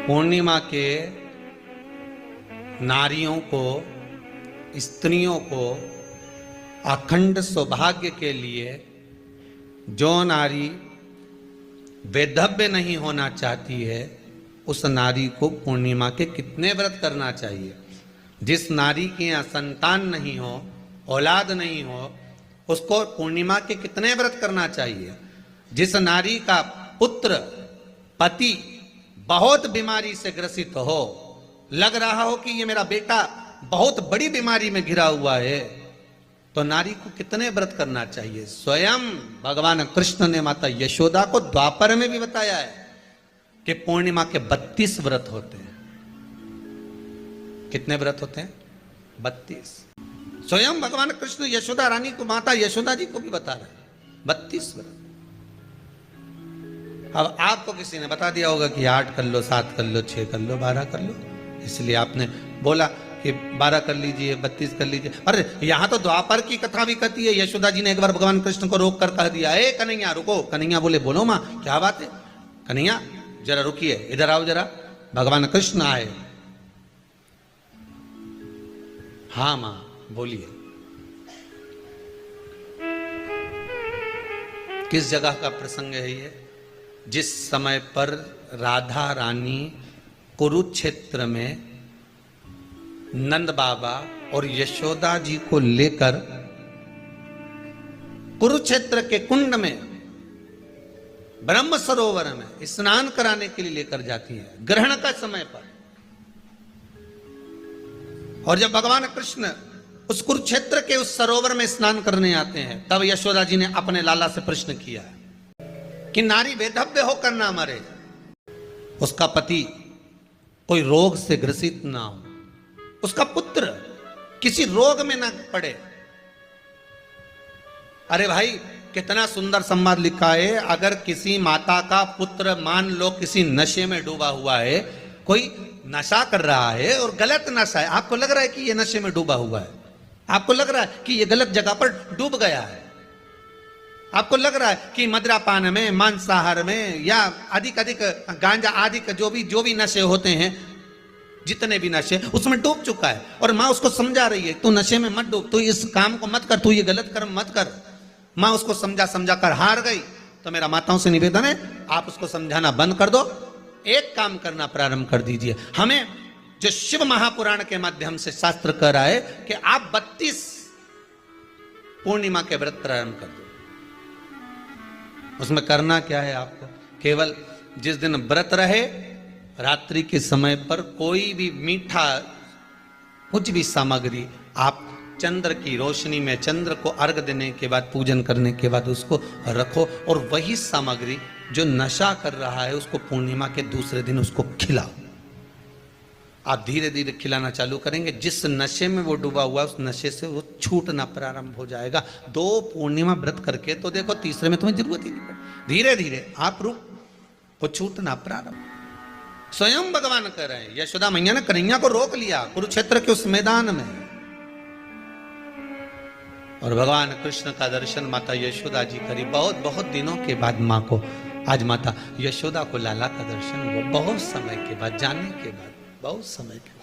पूर्णिमा के नारियों को, स्त्रियों को अखंड सौभाग्य के लिए जो नारी वैधव्य नहीं होना चाहती है, उस नारी को पूर्णिमा के कितने व्रत करना चाहिए। जिस नारी के यहाँ संतान नहीं हो, औलाद नहीं हो, उसको पूर्णिमा के कितने व्रत करना चाहिए। जिस नारी का पुत्र, पति बहुत बीमारी से ग्रसित हो, लग रहा हो कि ये मेरा बेटा बहुत बड़ी बीमारी में घिरा हुआ है, तो नारी को कितने व्रत करना चाहिए। स्वयं भगवान कृष्ण ने माता यशोदा को द्वापर में भी बताया है कि पूर्णिमा के 32 व्रत होते हैं। कितने व्रत होते हैं? 32। स्वयं भगवान कृष्ण यशोदा रानी को, माता यशोदा जी को भी बता रहे हैं 32 व्रत। अब आपको किसी ने बता दिया होगा कि 8 कर लो, 7 कर लो, 6 कर लो, 12 कर लो, इसलिए आपने बोला कि 12 कर लीजिए, 32 कर लीजिए। अरे यहां तो द्वापर की कथा भी कहती है। यशोदा जी ने एक बार भगवान कृष्ण को रोक कर कह दिया, ए कन्हैया रुको। कन्हैया बोले, बोलो मां क्या बात है। कन्हैया जरा रुकिए, इधर आओ जरा। भगवान कृष्ण आए। हाँ मां बोलिए। किस जगह का प्रसंग है ये? जिस समय पर राधा रानी कुरुक्षेत्र में नंद बाबा और यशोदा जी को लेकर कुरुक्षेत्र के कुंड में, ब्रह्म सरोवर में स्नान कराने के लिए लेकर जाती है, ग्रहण का समय पर। और जब भगवान कृष्ण उस कुरुक्षेत्र के उस सरोवर में स्नान करने आते हैं, तब यशोदा जी ने अपने लाला से प्रश्न किया कि नारी वैधव्य होकर ना मरे, उसका पति कोई रोग से ग्रसित ना हो, उसका पुत्र किसी रोग में ना पड़े। अरे भाई कितना सुंदर संवाद लिखा है। अगर किसी माता का पुत्र मान लो किसी नशे में डूबा हुआ है, कोई नशा कर रहा है और गलत नशा है, आपको लग रहा है कि ये नशे में डूबा हुआ है, आपको लग रहा है कि ये गलत जगह पर डूब गया है, आपको लग रहा है कि मदिरापान में, मांसाहार में या अधिक गांजा आदि जो भी नशे होते हैं, जितने भी नशे, उसमें डूब चुका है। और माँ उसको समझा रही है, तू नशे में मत डूब, तू इस काम को मत कर, तू ये गलत कर्म मत कर। माँ उसको समझा कर हार गई। तो मेरा माताओं से निवेदन है, आप उसको समझाना बंद कर दो, एक काम करना प्रारंभ कर दीजिए। हमें जो शिव महापुराण के माध्यम से शास्त्र कह रहा है कि आप 32 पूर्णिमा के व्रत प्रारंभ कर दो। उसमें करना क्या है आपको? केवल जिस दिन व्रत रहे, रात्रि के समय पर कोई भी मीठा, कुछ भी सामग्री आप चंद्र की रोशनी में, चंद्र को अर्घ देने के बाद, पूजन करने के बाद उसको रखो, और वही सामग्री जो नशा कर रहा है उसको पूर्णिमा के दूसरे दिन उसको खिलाओ। आप धीरे धीरे खिलाना चालू करेंगे, जिस नशे में वो डूबा हुआ उस नशे से वो छूटना प्रारंभ हो जाएगा। 2 पूर्णिमा व्रत करके तो देखो, तीसरे में तुम्हें जरूरत ही नहीं पड़े। धीरे धीरे आप रुक, वो छूटना प्रारंभ। स्वयं भगवान कह रहे हैं, यशोदा मैया ने कन्हैया को रोक लिया कुरुक्षेत्र के उस मैदान में, और भगवान कृष्ण का दर्शन माता यशोदा जी करी। बहुत बहुत दिनों के बाद माँ को, आज माता यशोदा को लाला का दर्शन हुआ, बहुत समय के बाद, जाने के बाद, बहुत समय के बाद।